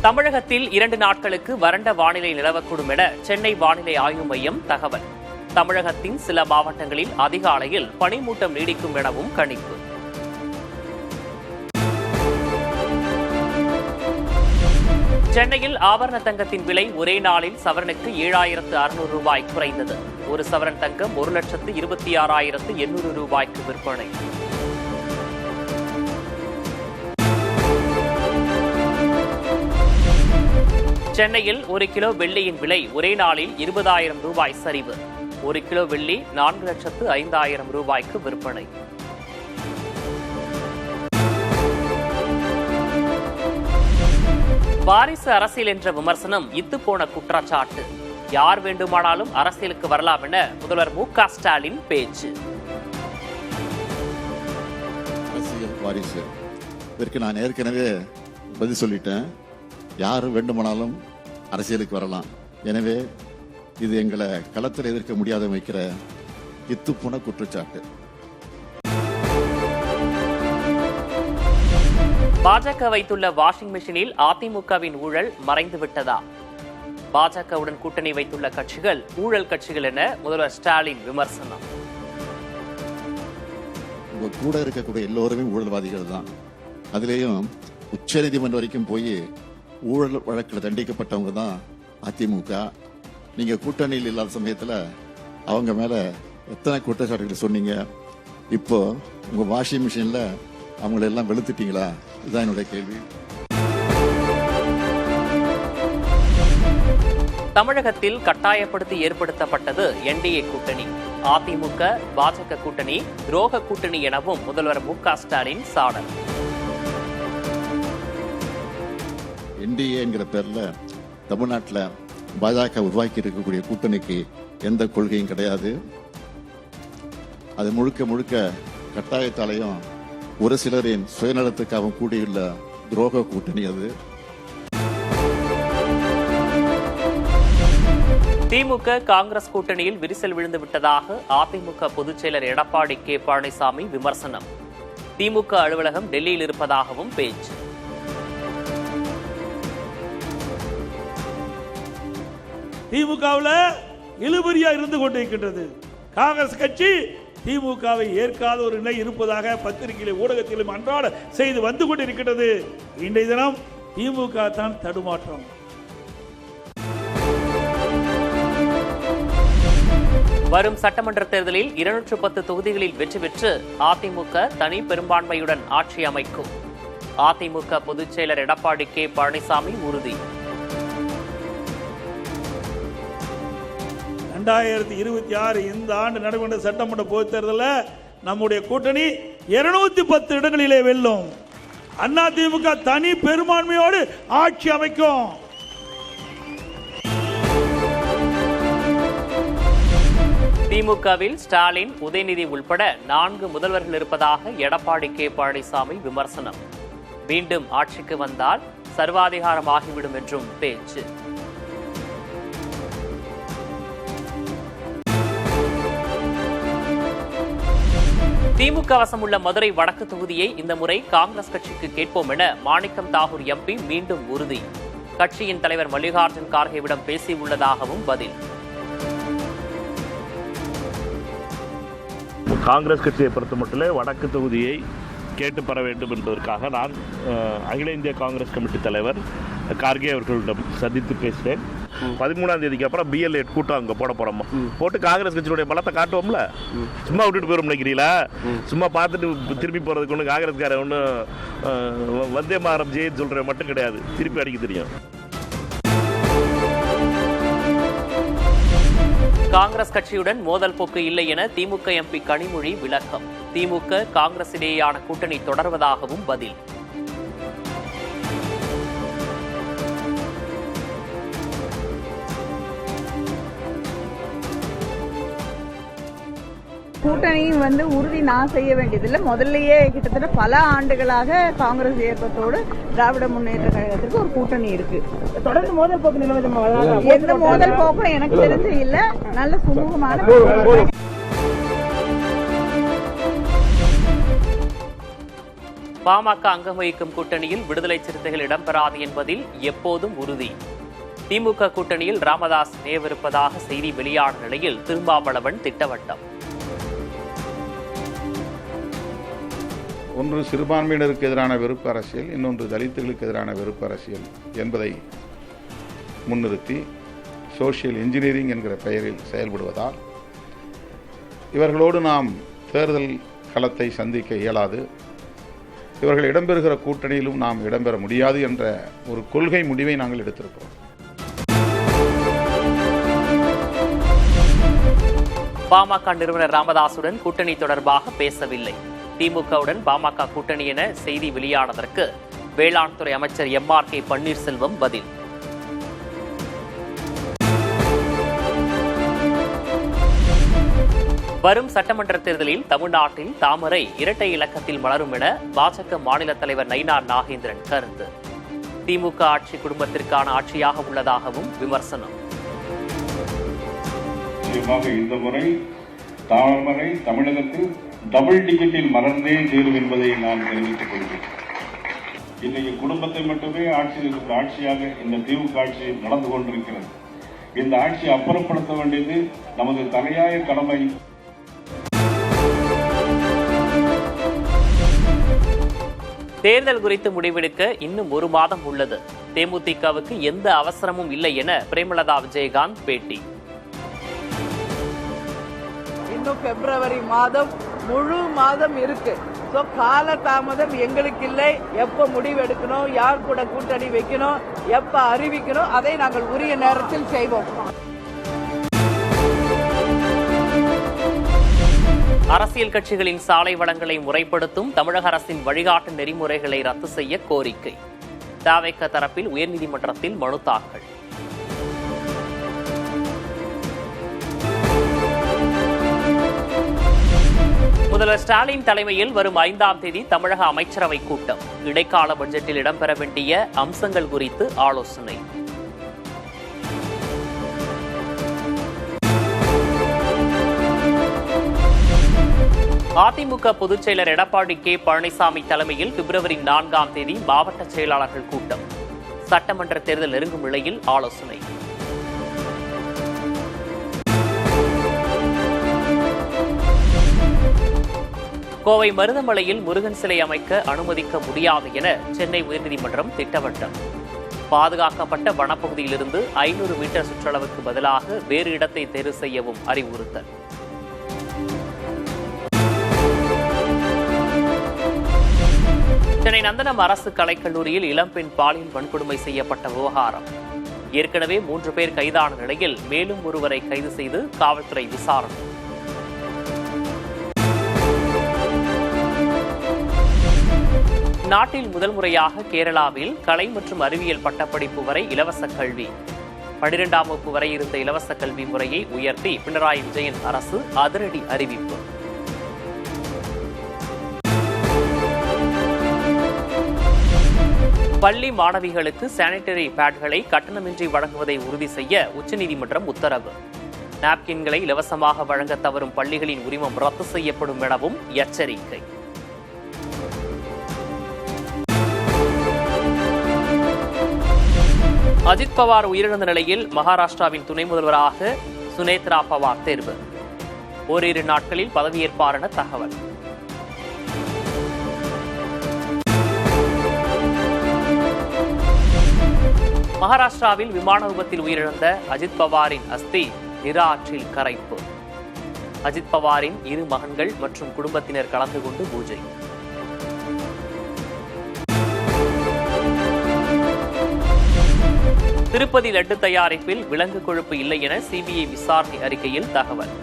தமிழகத்தில் 2 நாட்களுக்கு வறண்ட வானிலை நிலவக்கூடும் என சென்னை வானிலை ஆய்வு மையம் தகவல். தமிழகத்தின் சில மாவட்டங்களில் அதிகாலையில் பனிமூட்டம் நீடிக்கும் எனவும் கணிப்பு. சென்னையில் ஆபரண தங்கத்தின் விலை ஒரே நாளில் சவரனுக்கு 7,600 ரூபாய் குறைந்தது. ஒரு சவரன் தங்கம் 1,26,800 ரூபாய்க்கு விற்பனை. சென்னையில் 1 கிலோ வெள்ளியின் விலை ஒரே நாளில் 20,000 ரூபாய் சரிவு. 1 கிலோ வெள்ளி 4,05,000 ரூபாய்க்கு விற்பனை. வாரிசு அரசியல் என்ற விமர்சனம் இத்துப்போன குற்றச்சாட்டு. யார் வேண்டுமானாலும் அரசியலுக்கு வரலாம் என முதல்வர் மு.க. ஸ்டாலின் பேச்சு. அரசியல் வாரிசு இதற்கு நான் ஏற்கனவே பதில் சொல்லிட்டேன். யார் வேண்டுமானாலும் அரசியலுக்கு வரலாம். எனவே இது எங்களை களத்தில் எதிர்க்க முடியாத வைக்கிற இத்துப்போன குற்றச்சாட்டு. பாஜக வைத்துள்ள வாஷிங் மெஷினில் அதிமுகவின் ஊழல் மறைந்துவிட்டதா? பாஜகவுடன் கூட்டணி வைத்துள்ள கட்சிகள் ஊழல் கட்சிகள் என முதல்வர் ஸ்டாலின் விமர்சனம். உங்க கூட இருக்கக்கூடிய எல்லோருமே ஊழல்வாதிகள் தான். அதிலேயும் உச்ச நீதிமன்றம் வரைக்கும் போய் ஊழல் வழக்கில் தண்டிக்கப்பட்டவங்க தான் அதிமுக. நீங்க கூட்டணியில் இல்லாத சமயத்தில் அவங்க மேல எத்தனை குற்றச்சாட்டுகள் சொன்னீங்க? இப்போ உங்க வாஷிங் மிஷின்ல அவங்களை எல்லாம் வெளுத்துட்டீங்களா? இதுதான் என்னுடைய கேள்வி. தமிழகத்தில் கட்டாயப்படுத்தி ஏற்படுத்தப்பட்டது என்டிஏ கூட்டணி. அதிமுக பாஜக கூட்டணி துரோக கூட்டணி எனவும் முதல்வர் மு.க. ஸ்டாலின் சாடல். என்டிஏ என்கிற பேர்ல தமிழ்நாட்டில் பாஜக உருவாக்கி இருக்கக்கூடிய கூட்டணிக்கு எந்த கொள்கையும் கிடையாது. அது முழுக்க முழுக்க கட்டாயத்தாலையும் ஒரு சிலரின் சுயநலத்துக்காக கூடியுள்ள துரோக கூட்டணி அது. திமுக காங்கிரஸ் கூட்டணியில் விரிசல் விழுந்து விட்டதாக அதிமுக பொதுச் செயலர் எடப்பாடி கே. பழனிசாமி விமர்சனம். திமுக அலுவலகம் டெல்லியில் இருப்பதாகவும் பேச்சு. திமுகவில் இழுபறியா இருந்து கொண்டிருக்கின்றது. காங்கிரஸ் கட்சி திமுகவை ஏற்காத ஒரு நிலை இருப்பதாக பத்திரிகையிலும் ஊடகத்திலும் அன்றாட செய்து வந்து கொண்டிருக்கின்றது. இன்றைய தினம் திமுக தான் தடுமாற்றம். வரும் சட்டமன்ற தேர்தலில் 210 தொகுதிகளில் வெற்றி பெற்று அதிமுக தனி பெரும்பான்மையுடன் ஆட்சி அமைக்கும். அதிமுக பொதுச் செயலர் எடப்பாடி கே. பழனிசாமி உறுதி. 2026 இந்த ஆண்டு நடைபெற்ற சட்டமன்ற பொதுத் தேர்தலில் நம்முடைய கூட்டணி 210 இடங்களிலே வெல்லும். அதிமுக தனி பெரும்பான்மையோடு ஆட்சி அமைக்கும். திமுகவில் ஸ்டாலின், உதயநிதி உள்பட 4 முதல்வர்கள் இருப்பதாக எடப்பாடி கே. பழனிசாமி விமர்சனம். மீண்டும் ஆட்சிக்கு வந்தால் சர்வாதிகாரம் ஆகிவிடும் என்றும் பேச்சு. திமுக வசம் உள்ள மதுரை வடக்கு தொகுதியை இந்த முறை காங்கிரஸ் கட்சிக்கு கேட்போம் என மாணிக்கம் தாகூர் எம்பி மீண்டும் உறுதி. கட்சியின் தலைவர் மல்லிகார்ஜுன் கார்கேவிடம் பேசியுள்ளதாகவும் பதில். காங்கிரஸ் கட்சியை பொறுத்தமட்டில் வடக்கு தொகுதியை கேட்டு பெற வேண்டும் என்பதற்காக நான் அகில இந்திய காங்கிரஸ் கமிட்டி தலைவர் கார்கே அவர்களிடம் சந்தித்து பேசினேன். 13ஆம் தேதிக்கு அப்புறம் BLA கூட்டம் அங்கே போட போகிறோமா, போட்டு காங்கிரஸ் கட்சியுடைய பலத்தை காட்டுவோம்ல. சும்மா விட்டுட்டு போயிடும் நினைக்கிறீங்களா? சும்மா பார்த்துட்டு திரும்பி போகிறதுக்கு ஒன்று காங்கிரஸ்காரன் ஒன்றும் வந்தே மாதரம் ஜெயின்னு சொல்கிற மட்டும் கிடையாது, திருப்பி அடிக்க தெரியும். காங்கிரஸ் கட்சியுடன் மோதல் போக்கு இல்லை என திமுக எம்பி கனிமொழி விளக்கம். திமுக காங்கிரஸ் இடையேயான கூட்டணி தொடர்வதாகவும் பதில். கூட்டணி உறுதி நான் செய்ய வேண்டியதில்லை. முதல்லயே கிட்டத்தட்ட பல ஆண்டுகளாக காங்கிரஸ் இயக்கத்தோடு திராவிட முன்னேற்ற கழகத்திற்கு ஒரு கூட்டணி இருக்கு. தொடர்ந்து மோதல் போக்கு நிலவரம் எந்த மோதல் போக்கும் எனக்கு தெரிஞ்சு இல்ல. நல்ல சுமூகமான பாமக அங்கம் வகிக்கும் கூட்டணியில் விடுதலை சிறுத்தைகள் இடம்பெறாது என்பதில் எப்போதும் உறுதி. திமுக கூட்டணியில் ராமதாஸ் இணையவிருப்பதாக செய்தி வெளியான நிலையில் திருமாவளவன் திட்டவட்டம். ஒன்று சிறுபான்மையினருக்கு எதிரான வெறுப்பு அரசியல், இன்னொன்று தலித்துகளுக்கு எதிரான வெறுப்பு அரசியல் என்பதை முன்னிறுத்தி சோஷியல் இன்ஜினியரிங் என்கிற பெயரில் செயல்படுவதால் இவர்களோடு நாம் தேர்தல் களத்தை சந்திக்க இயலாது, இவர்கள் இடம்பெறுகிற கூட்டணியிலும் நாம் இடம்பெற முடியாது என்ற ஒரு கொள்கை முடிவை நாங்கள் எடுத்திருக்கிறோம். பாமக நிறுவனர் ராமதாசுடன் கூட்டணி தொடர்பாக பேசவில்லை. திமுகவுடன் பாமக கூட்டணி என செய்தி வெளியானதற்கு வேளாண் துறை அமைச்சர் MRK பன்னீர்செல்வம் பதில். வரும் சட்டமன்ற தேர்தலில் தமிழ்நாட்டில் தாமரை இரட்டை இலக்கத்தில் மலரும் என பாஜக மாநில தலைவர் நயினார் நாகேந்திரன் கருத்து. திமுக ஆட்சி குடும்பத்திற்கான ஆட்சியாக உள்ளதாகவும் விமர்சனம். இந்த முறை தாமரை தமிழகத்தில் டபுள் டிக்கெட்டில் மலர்ந்தே தீரும் என்பதை நான் தெரிவித்துக் கொள்கிறேன். இன்னைக்கு குடும்பத்தை மட்டுமே ஆட்சியாக இந்த திமுக ஆட்சி நடந்து கொண்டிருக்கிறது. இந்த ஆட்சியை அப்புறப்படுத்த வேண்டியது நமது தலையாய கடமை. தேர்தல் குறித்து முடிவெடுக்க இன்னும் 1 மாதம் உள்ளது. தேமுதிகவுக்கு எந்த அவசரமும் இல்லை என பிரேமலதா விஜயகாந்த் பேட்டி. இன்னும் பிப்ரவரி மாதம் முழு மாதம் இருக்கு. ஸோ கால தாமதம் எங்களுக்கு இல்லை. எப்போ முடிவு எடுக்கணும், யார் கூட கூட்டணி வைக்கணும், எப்போ அறிவிக்கணும், அதை நாங்கள் உரிய நேரத்தில் செய்வோம். அரசியல் கட்சிகளின் சாலை வளங்களை முறைப்படுத்தும் தமிழக அரசின் வழிகாட்டு நெறிமுறைகளை ரத்து செய்ய கோரிக்கை. தவிக தரப்பில் உயர்நீதிமன்றத்தில் மனு தாக்கல். முதல்வர் ஸ்டாலின் தலைமையில் வரும் 5ஆம் தேதி தமிழக அமைச்சரவை கூட்டம். இடைக்கால பட்ஜெட்டில் இடம்பெற வேண்டிய அம்சங்கள் குறித்து ஆலோசனை. அதிமுக பொதுச் செயலர் எடப்பாடி K பழனிசாமி தலைமையில் பிப்ரவரி 4ஆம் தேதி மாவட்ட செயலாளர்கள் கூட்டம். சட்டமன்ற தேர்தல் நெருங்கும் நிலையில் ஆலோசனை. கோவை மருதமலையில் முருகன் சிலை அமைக்க அனுமதிக்க முடியாது என சென்னை உயர்நீதிமன்றம் திட்டவட்டம். பாதுகாக்கப்பட்ட வனப்பகுதியிலிருந்து 500 மீட்டர் சுற்றளவுக்கு பதிலாக வேறு இடத்தை தேர்வு செய்யவும் அறிவுறுத்தல். சென்னை நந்தனம் அரசு கலைக்கல்லூரியில் இளம்பெண் பாலியல் வன்கொடுமை செய்யப்பட்ட விவகாரம். ஏற்கனவே 3 பேர் கைதான நிலையில் மேலும் ஒருவரை கைது செய்து காவல்துறை விசாரணை. நாட்டில் முதல் முறையாக கேரளாவில் கலை மற்றும் அறிவியல் பட்டப்படிப்பு வரை இலவச கல்வி. 12ஆம் வகுப்பு வரை இருந்த இலவச கல்வி முறையை உயர்த்தி பினராயி விஜயன் அரசு அதிரடி அறிவிப்பு. பள்ளி மாணவிகளுக்கு சானிட்டரி பேட்களை கட்டணமின்றி வழங்குவதை உறுதி செய்ய உச்சநீதிமன்றம் உத்தரவு. நாப்கின்களை இலவசமாக வழங்க தவறும் பள்ளிகளின் உரிமம் ரத்து செய்யப்படும் எனவும் எச்சரிக்கை. அஜித் பவார் உயிரிழந்த நிலையில் மகாராஷ்டிராவின் துணை முதல்வராக சுனேத்ரா பவார் தேர்வு. ஓரிரு நாட்களில் பதவியேற்பார் என தகவல். மகாராஷ்டிராவில் விமான விபத்தில் உயிரிழந்த அஜித் பவாரின் அஸ்தி நிரா ஆற்றில் கரைப்பு. அஜித் பவாரின் 2 மகன்கள் மற்றும் குடும்பத்தினர் கலந்து கொண்டு பூஜை. திருப்பதி லட்டு தயாரிப்பில் விலங்கு கொழுப்பு இல்லை என சிபிஐ விசாரணை அறிக்கையில் தகவல்.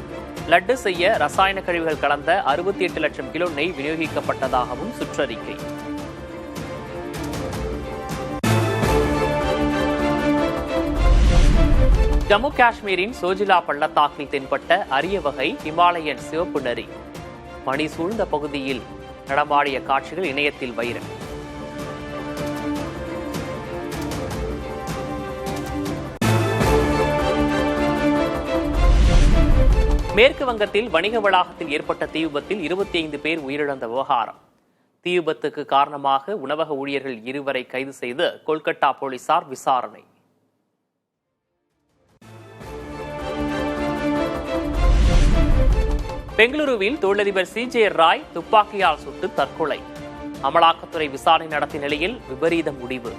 லட்டு செய்ய ரசாயன கழிவுகள் கலந்த 68 லட்சம் கிலோ நெய் விநியோகிக்கப்பட்டதாகவும் சுற்றறிக்கை. ஜம்மு காஷ்மீரின் சோஜிலா பள்ளத்தாக்கில் தென்பட்ட அரிய வகை ஹிமாலயன் சிவப்பு நரி. பனி சூழ்ந்த பகுதியில் நடமாடிய காட்சிகள் இணையத்தில் வைரல். மேற்கு வங்கத்தில் வணிக வளாகத்தில் ஏற்பட்ட தீ விபத்தில் 25 பேர் உயிரிழந்த விவகாரம். தீ விபத்துக்கு காரணமாக உணவக ஊழியர்கள் 2 கைது செய்து கொல்கத்தா போலீசார் விசாரணை. பெங்களூருவில் தொழிலதிபர் CJ ராய் துப்பாக்கியால் சுட்டு தற்கொலை. அமலாக்கத்துறை விசாரணை நடத்திய நிலையில் விபரீத முடிவு.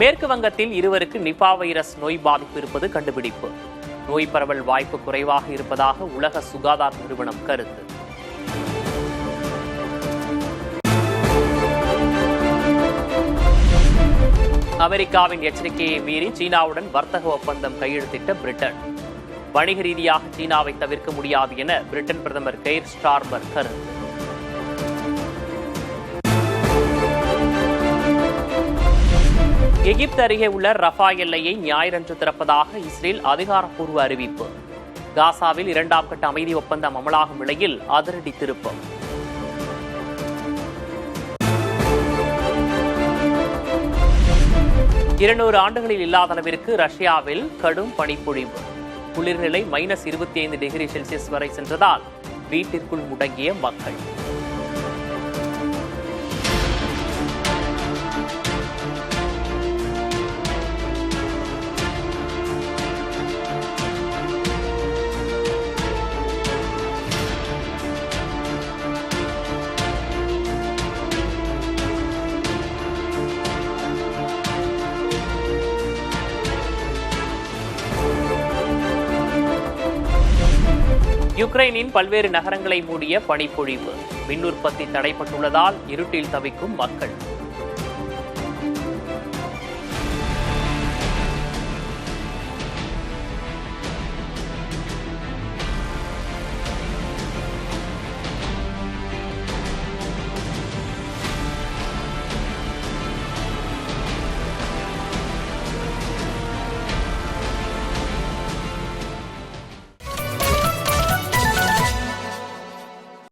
மேற்கு வங்கத்தில் 2 நிபா வைரஸ் நோய் பாதிப்பு இருப்பது கண்டுபிடிப்பு. நோய் பரவல் வாய்ப்பு குறைவாக இருப்பதாக உலக சுகாதார நிறுவனம் கருத்து. அமெரிக்காவின் எச்சரிக்கையை மீறி சீனாவுடன் வர்த்தக ஒப்பந்தம் கையெழுத்திட்ட பிரிட்டன். வணிக ரீதியாக சீனாவை தவிர்க்க முடியாது என பிரிட்டன் பிரதமர் கெய்ர் ஸ்டார்மர் கருத்து. எகிப்து அருகே உள்ள ரஃபா எல்லையை ஞாயிறன்று திறப்பதாக இஸ்ரேல் அதிகாரப்பூர்வ அறிவிப்பு. காசாவில் 2ஆம் கட்ட அமைதி ஒப்பந்தம் அமலாகும் நிலையில் அதிரடி திருப்பம். இருநூறு ஆண்டுகளில் இல்லாத அளவிற்கு ரஷ்யாவில் கடும் பனிப்பொழிவு. குளிர்நிலை -25 டிகிரி செல்சியஸ் வரை சென்றதால் வீட்டிற்குள் முடங்கிய மக்கள். யுக்ரைனின் பல்வேறு நகரங்களை மூடிய பனிப்பொழிவு. மின் உற்பத்தி தடைப்பட்டுள்ளதால் இருட்டில் தவிக்கும் மக்கள்.